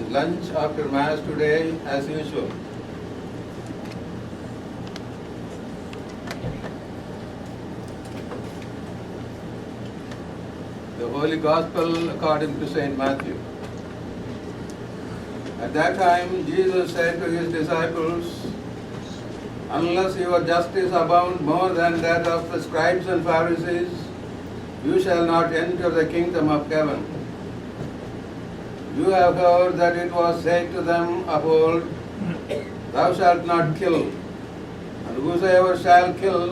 and lunch after Mass today as usual. The Holy Gospel according to St. Matthew. At that time, Jesus said to his disciples, "Unless your justice abound more than that of the scribes and Pharisees, you shall not enter the kingdom of heaven. You have heard that it was said to them of old, Thou shalt not kill, and whosoever shall kill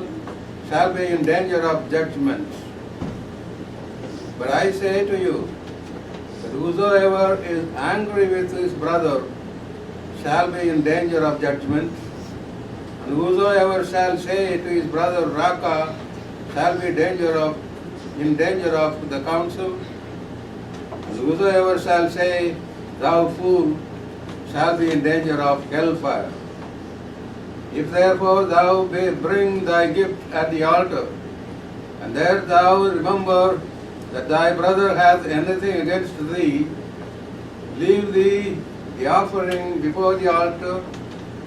shall be in danger of judgment. But I say to you, that whosoever is angry with his brother shall be in danger of judgment, and whosoever shall say to his brother Raka shall be in danger of the council, and whosoever shall say thou fool shall be in danger of hellfire. If therefore thou bring thy gift at the altar, and there thou remember that thy brother hath anything against thee, leave thee the offering before the altar,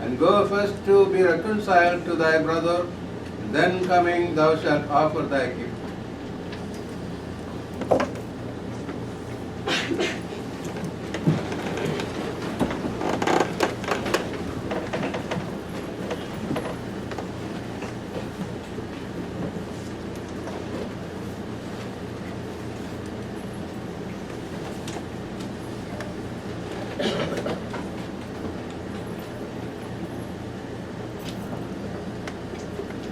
and go first to be reconciled to thy brother, and then coming thou shalt offer thy gift."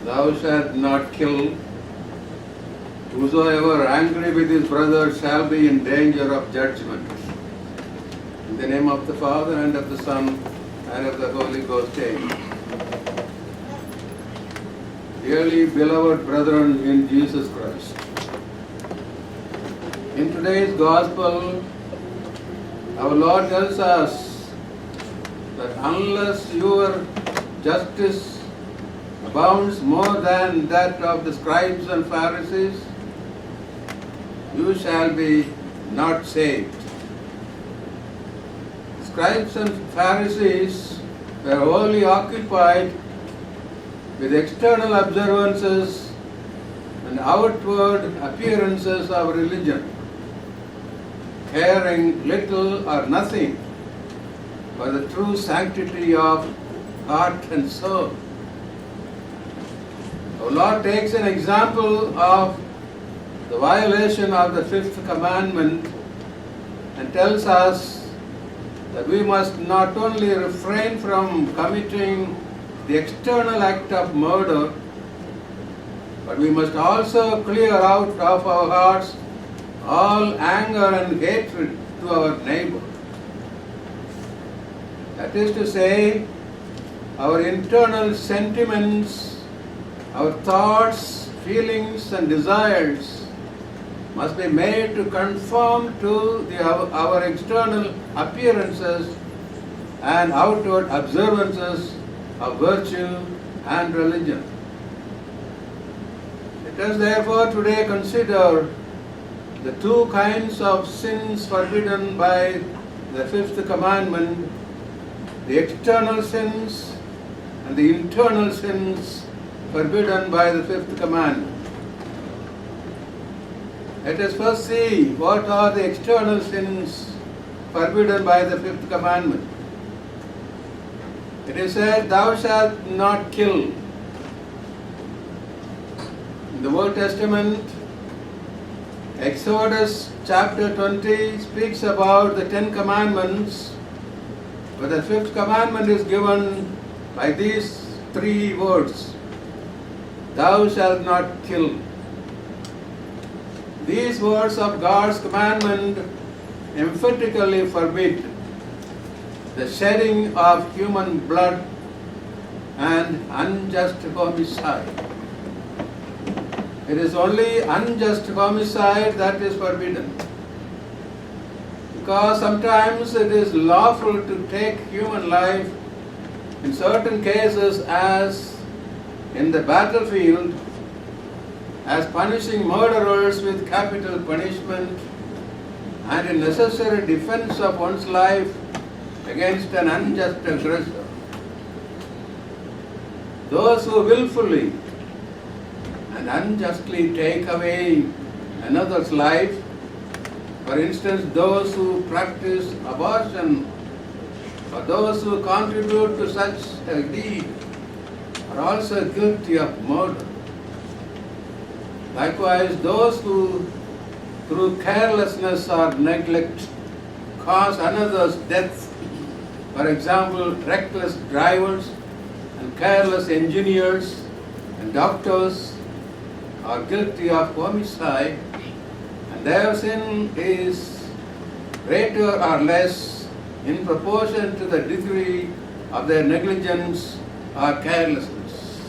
Thou shalt not kill. Whosoever angry with his brother shall be in danger of judgment. In the name of the Father, and of the Son, and of the Holy Ghost, amen. Dearly beloved brethren in Jesus Christ, in today's Gospel, our Lord tells us that unless your justice abounds more than that of the scribes and Pharisees, you shall be not saved. Scribes and Pharisees were wholly occupied with external observances and outward appearances of religion, caring little or nothing for the true sanctity of heart and soul. Our Lord takes an example of the violation of the fifth commandment and tells us that we must not only refrain from committing the external act of murder, but we must also clear out of our hearts all anger and hatred to our neighbor. That is to say, our internal sentiments, our thoughts, feelings and desires must be made to conform to our external appearances and outward observances of virtue and religion. Let us therefore today consider the two kinds of sins forbidden by the fifth commandment, the external sins and the internal sins forbidden by the fifth commandment. Let us first see what are the external sins forbidden by the fifth commandment. It is said, "Thou shalt not kill." In the Old Testament, Exodus chapter 20 speaks about the 10 commandments, but the fifth commandment is given by these 3 words: "Thou shalt not kill." These words of God's commandment emphatically forbid the shedding of human blood and unjust homicide. It is only unjust homicide that is forbidden, because sometimes it is lawful to take human life in certain cases, as in the battlefield, as punishing murderers with capital punishment, and in necessary defense of one's life against an unjust aggressor. Those who willfully and unjustly take away another's life, for instance, those who practice abortion or those who contribute to such a deed, are also guilty of murder. Likewise, those who through carelessness or neglect cause another's death, for example, reckless drivers and careless engineers and doctors, are guilty of homicide, and their sin is greater or less in proportion to the degree of their negligence or carelessness.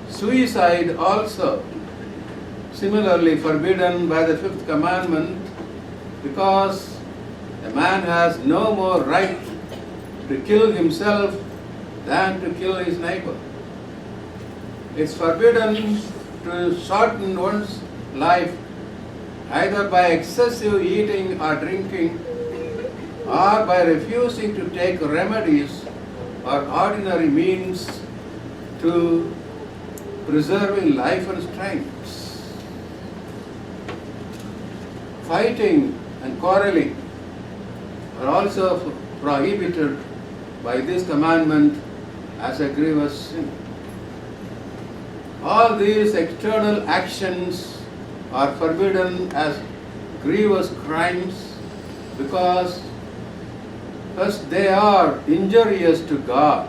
Suicide also similarly forbidden by the fifth commandment, because a man has no more right to kill himself than to kill his neighbor. It's forbidden to shorten one's life either by excessive eating or drinking, or by refusing to take remedies or ordinary means to preserving life and strength. Fighting and quarreling are also prohibited by this commandment as a grievous sin. All these external actions are forbidden as grievous crimes because first they are injurious to God,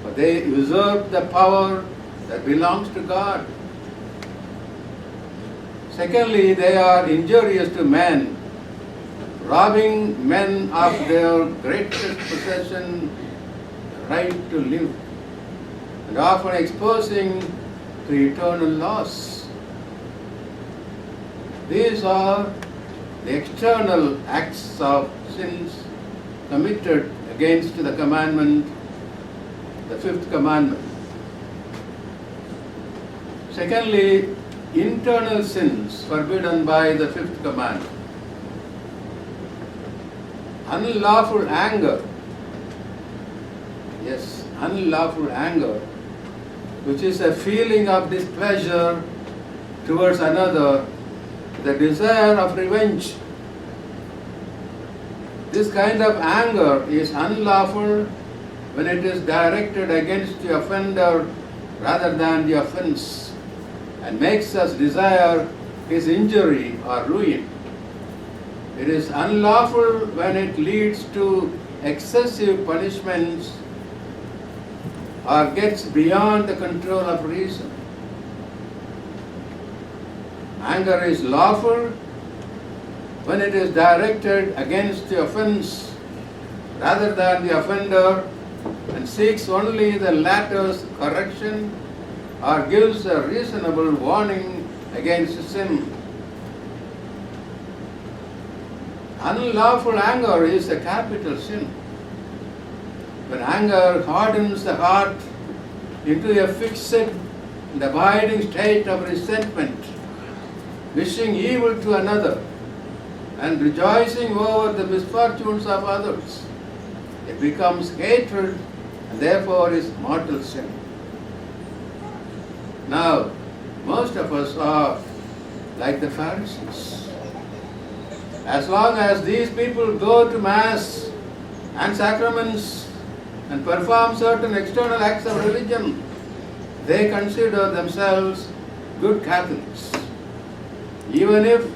but they usurp the power that belongs to God. Secondly, they are injurious to men, robbing men of their greatest possession, the right to live, and often exposing to eternal loss. These are the external acts of sins committed against the commandment, the fifth commandment. Secondly, internal sins forbidden by the fifth commandment. Unlawful anger. Yes, unlawful anger, which is a feeling of displeasure towards another, the desire of revenge. This kind of anger is unlawful when it is directed against the offender rather than the offense, and makes us desire his injury or ruin. It is unlawful when it leads to excessive punishments or gets beyond the control of reason. Anger is lawful when it is directed against the offense rather than the offender and seeks only the latter's correction or gives a reasonable warning against sin. Unlawful anger is a capital sin. When anger hardens the heart into a fixed and abiding state of resentment, wishing evil to another and rejoicing over the misfortunes of others, it becomes hatred and therefore is mortal sin. Now, most of us are like the Pharisees. As long as these people go to Mass and sacraments and perform certain external acts of religion, they consider themselves good Catholics. Even if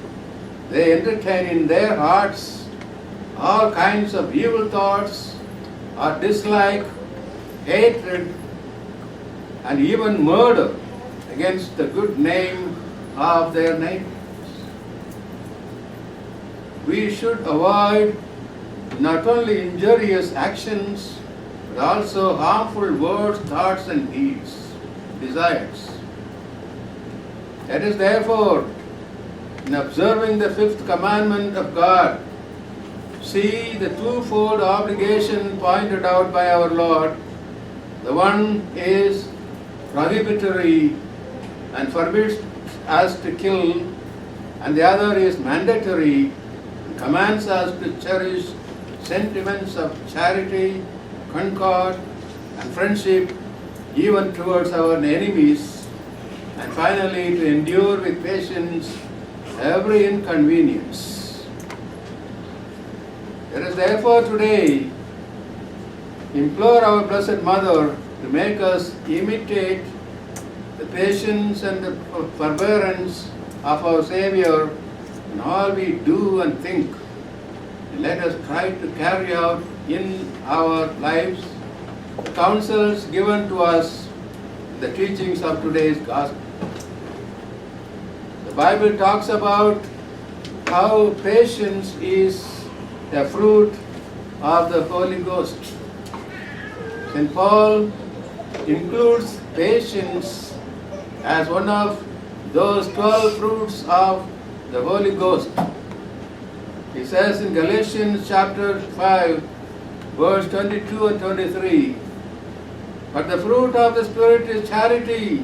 they entertain in their hearts all kinds of evil thoughts or dislike, hatred, and even murder against the good name of their neighbors. We should avoid not only injurious actions, but also harmful words, thoughts, and deeds, desires. That is therefore, in observing the fifth commandment of God, see the twofold obligation pointed out by our Lord. The one is prohibitory and forbids us to kill, and the other is mandatory and commands us to cherish sentiments of charity, concord, and friendship even towards our enemies, and finally to endure with patience every inconvenience. Let us therefore today implore our Blessed Mother to make us imitate the patience and the forbearance of our Savior in all we do and think. And let us try to carry out in our lives the counsels given to us in the teachings of today's Gospel. The Bible talks about how patience is a fruit of the Holy Ghost. St. Paul includes patience as one of those 12 fruits of the Holy Ghost. He says in Galatians chapter 5, verse 22 and 23, but the fruit of the Spirit is charity,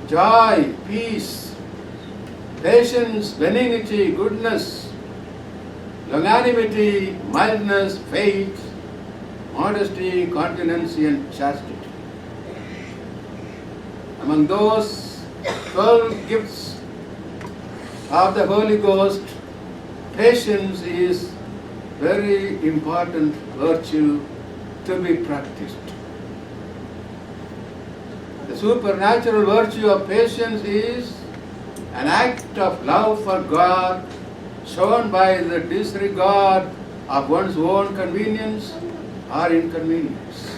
joy, peace, patience, benignity, goodness, longanimity, mildness, faith, modesty, continence, and chastity. Among those 12 gifts of the Holy Ghost, patience is very important virtue to be practiced. The supernatural virtue of patience is an act of love for God shown by the disregard of one's own convenience or inconvenience.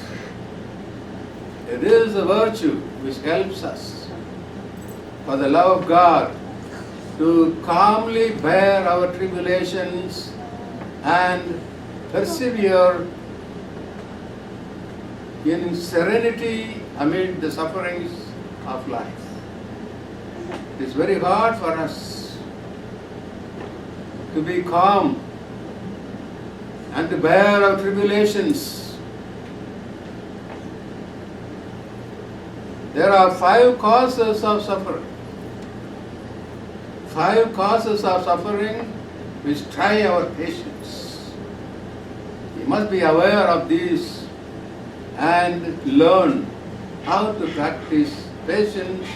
It is a virtue which helps us, for the love of God, to calmly bear our tribulations and persevere in serenity amid the sufferings of life. It is very hard for us to be calm and to bear our tribulations. There are 5 causes of suffering. 5 causes of suffering which try our patience. We must be aware of these and learn how to practice patience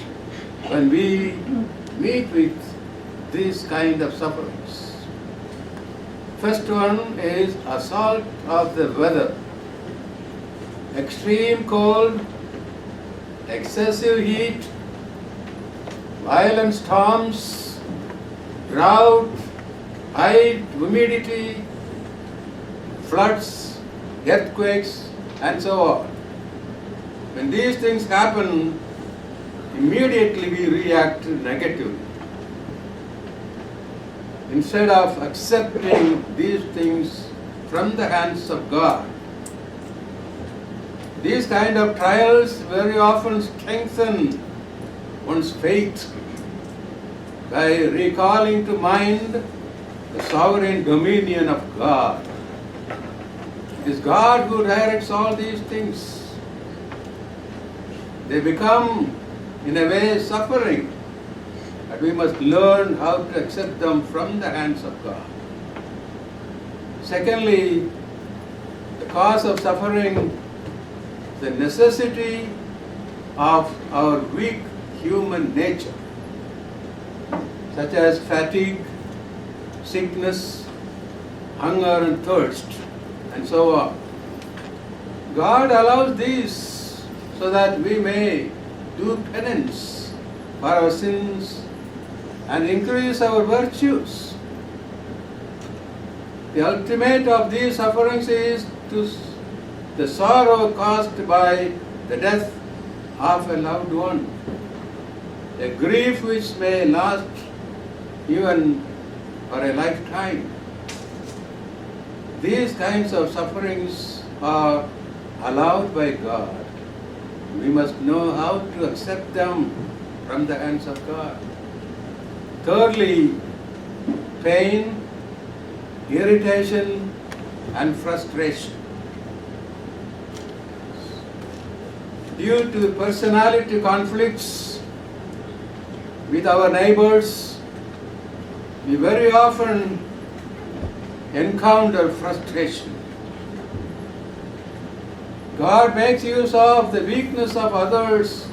when we meet with these kind of sufferings. First one is assault of the weather. Extreme cold, excessive heat, violent storms, drought, high humidity, floods, earthquakes, and so on. When these things happen, immediately we react negatively. Instead of accepting these things from the hands of God, these kind of trials very often strengthen one's faith by recalling to mind the sovereign dominion of God. It is God who directs all these things. They become, in a way, suffering, but we must learn how to accept them from the hands of God. Secondly, the cause of suffering, the necessity of our weak human nature, such as fatigue, sickness, hunger and thirst, and so on. God allows these so that we may do penance for our sins and increase our virtues. The ultimate of these sufferings is the sorrow caused by the death of a loved one, a grief which may last even for a lifetime. These kinds of sufferings are allowed by God. We must know how to accept them from the hands of God. Thirdly, pain, irritation, and frustration. Due to personality conflicts with our neighbors, we very often encounter frustration. God makes use of the weakness of others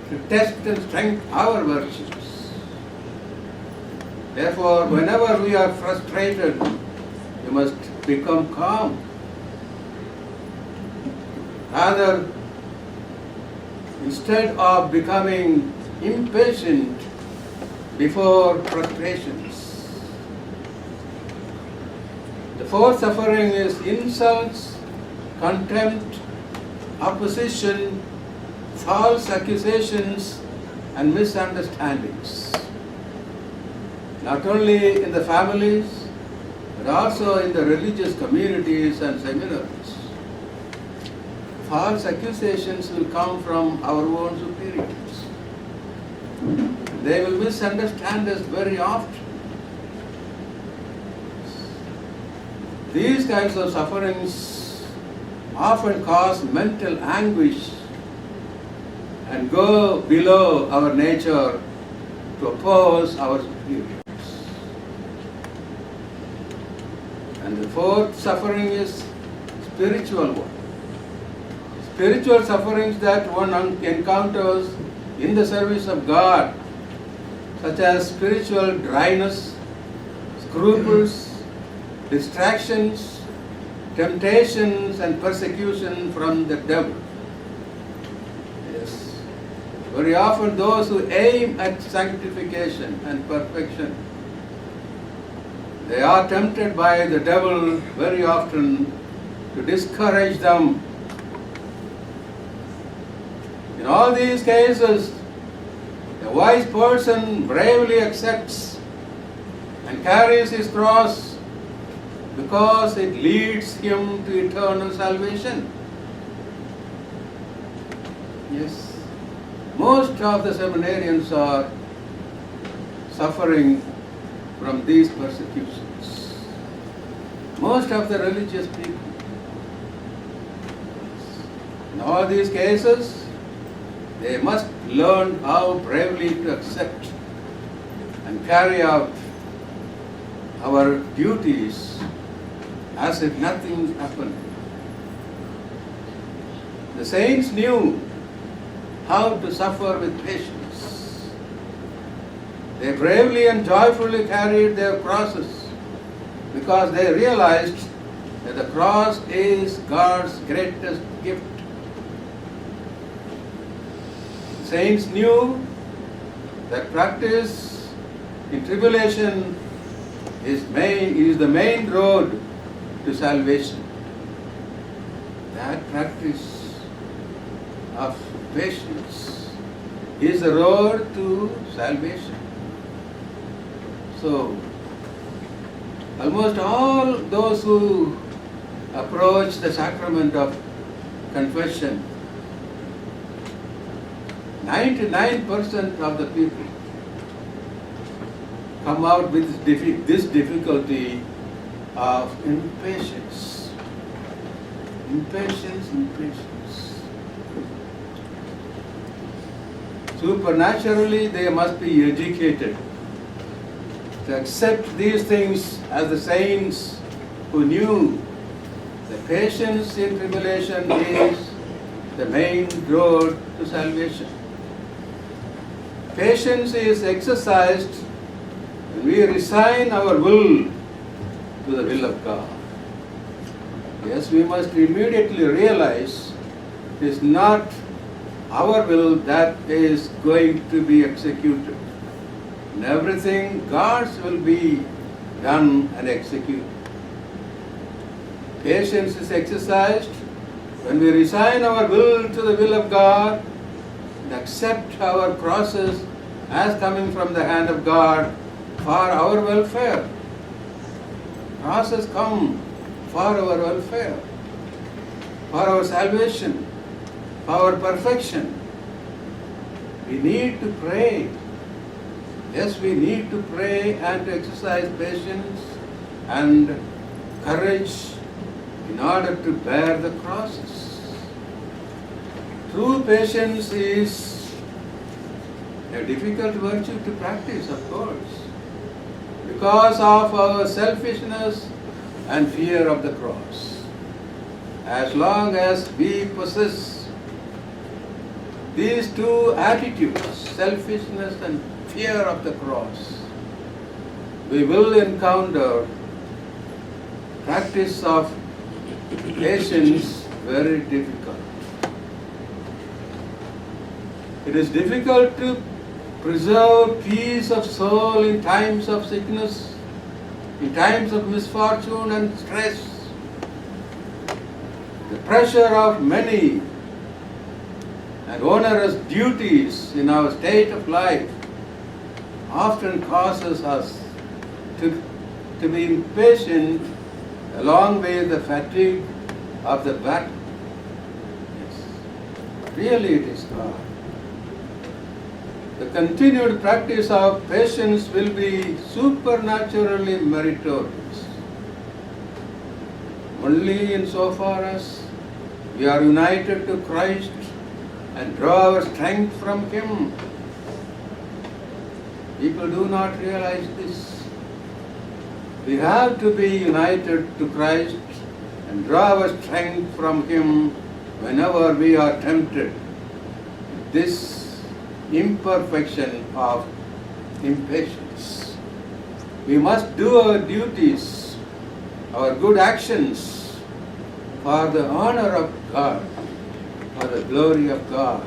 to test and strengthen our virtues. Therefore, whenever we are frustrated, we must become calm. Rather, instead of becoming impatient before frustrations. The fourth suffering is insults, contempt, opposition, false accusations, and misunderstandings. Not only in the families, but also in the religious communities and seminaries. False accusations will come from our own superiors. They will misunderstand us very often. These kinds of sufferings often cause mental anguish and go below our nature to oppose our superiors. And the fourth suffering is spiritual one. Spiritual sufferings that one encounters in the service of God, such as spiritual dryness, scruples, distractions, temptations, and persecution from the devil. Yes. Very often those who aim at sanctification and perfection, they are tempted by the devil very often to discourage them. In all these cases, a wise person bravely accepts and carries his cross because it leads him to eternal salvation. Yes, most of the seminarians are suffering from these persecutions. Most of the religious people. In all these cases, they must learn how bravely to accept and carry out our duties as if nothing happened. The saints knew how to suffer with patience. They bravely and joyfully carried their crosses because they realized that the cross is God's greatest gift. Saints knew that practice in tribulation is the main road to salvation. That practice of patience is the road to salvation. So, almost all those who approach the sacrament of confession, 99% of the people come out with this difficulty of impatience. Impatience. Supernaturally, they must be educated to accept these things as the saints who knew that patience in tribulation is the main road to salvation. Patience is exercised when we resign our will to the will of God. Yes, we must immediately realize it is not our will that is going to be executed. In everything, God's will be done and executed. Patience is exercised when we resign our will to the will of God and accept our crosses as coming from the hand of God for our welfare. Crosses come for our welfare, for our salvation, for our perfection. We need to pray. Yes, we need to pray and to exercise patience and courage in order to bear the crosses. True patience is a difficult virtue to practice, of course. Because of our selfishness, and fear of the cross. As long as we possess these two attitudes, selfishness and fear of the cross, we will encounter practice of patience very difficult. It is difficult to preserve peace of soul in times of sickness, in times of misfortune and stress. The pressure of many and onerous duties in our state of life often causes us to be impatient along with the fatigue of the battle. Yes, really it is God. The continued practice of patience will be supernaturally meritorious. Only insofar as we are united to Christ and draw our strength from Him. People do not realize this. We have to be united to Christ and draw our strength from Him whenever we are tempted. This imperfection of impatience. We must do our duties, our good actions for the honor of God, for the glory of God.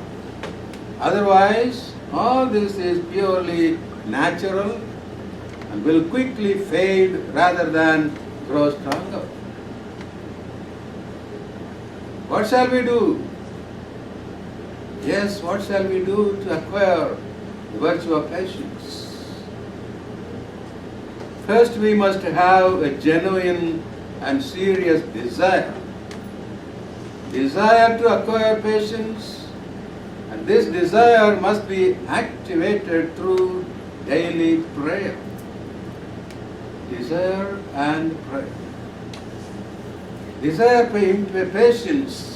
Otherwise, all this is purely natural and will quickly fade rather than grow stronger. What shall we do? Yes, what shall we do to acquire the virtue of patience? First, we must have a genuine and serious desire. Desire to acquire patience, and this desire must be activated through daily prayer. Desire and prayer. Desire for patience.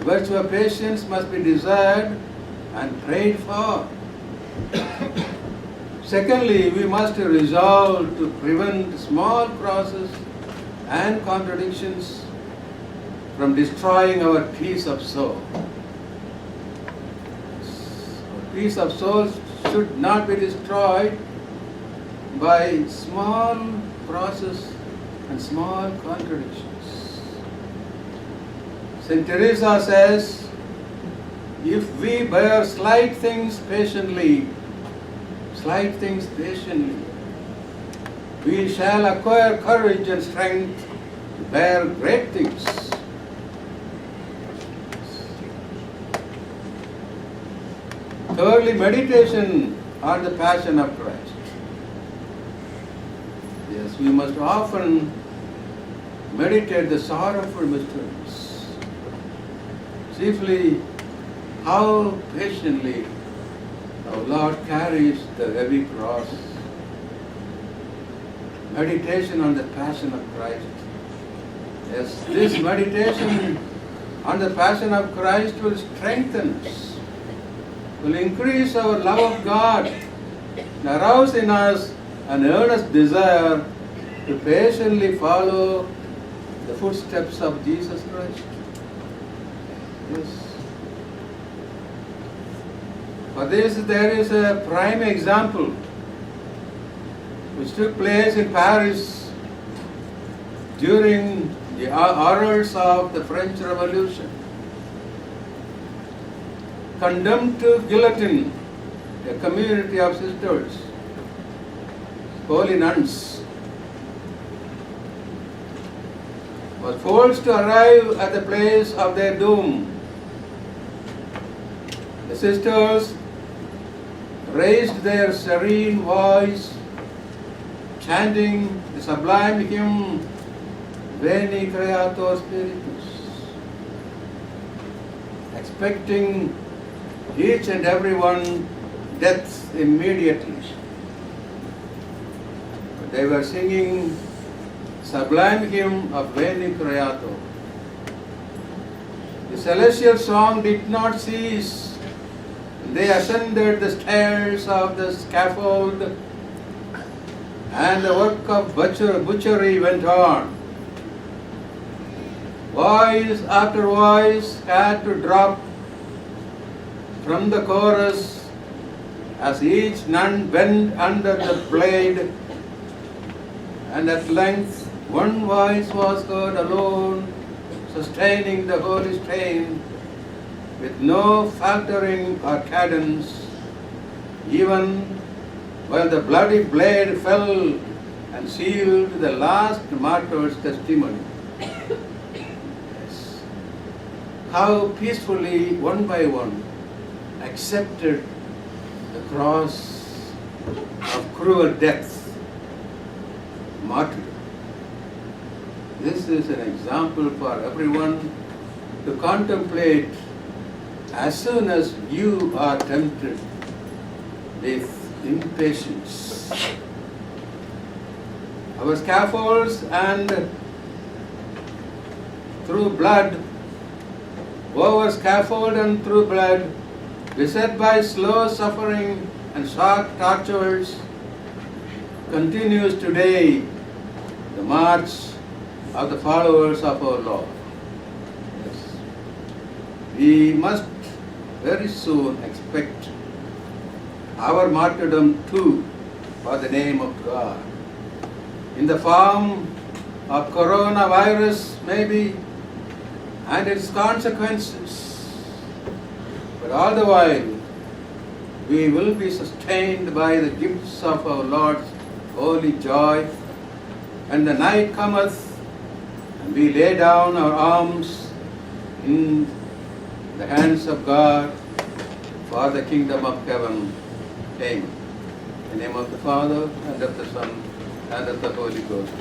Virtue of patience must be desired and prayed for. Secondly, we must resolve to prevent small crosses and contradictions from destroying our peace of soul. Our peace of soul should not be destroyed by small crosses and small contradictions. Saint Teresa says, if we bear slight things patiently, we shall acquire courage and strength to bear great things. Thirdly, meditation on the Passion of Christ. Yes, we must often meditate the sorrowful mysteries. Chiefly, how patiently our Lord carries the heavy cross. Meditation on the Passion of Christ. Yes, this meditation on the Passion of Christ will strengthen us, will increase our love of God, and arouse in us an earnest desire to patiently follow the footsteps of Jesus Christ. Yes. For this, there is a prime example which took place in Paris during the horrors of the French Revolution. Condemned to guillotine, a community of sisters, holy nuns, was forced to arrive at the place of their doom. The sisters raised their serene voice, chanting the sublime hymn, Veni Creator Spiritus, expecting each and every one death immediately. But they were singing sublime hymn of Veni Creator. The celestial song did not cease. They ascended the stairs of the scaffold and the work of butchery went on. Voice after voice had to drop from the chorus as each nun bent under the blade, and at length one voice was heard alone, sustaining the holy strain with no faltering or cadence, even while the bloody blade fell and sealed the last martyr's testimony. Yes. How peacefully, one by one, accepted the cross of cruel death, martyrdom. This is an example for everyone to contemplate as soon as you are tempted with impatience. Our scaffolds and through blood, over scaffold and through blood, beset by slow suffering and sharp tortures, continues today the march of the followers of our Lord. Yes. We must very soon expect our martyrdom too for the name of God. In the form of coronavirus maybe and its consequences. But all the while we will be sustained by the gifts of our Lord's holy joy. And the night cometh and we lay down our arms in the hands of God for the kingdom of heaven. Amen. In the name of the Father, and of the Son, and of the Holy Ghost.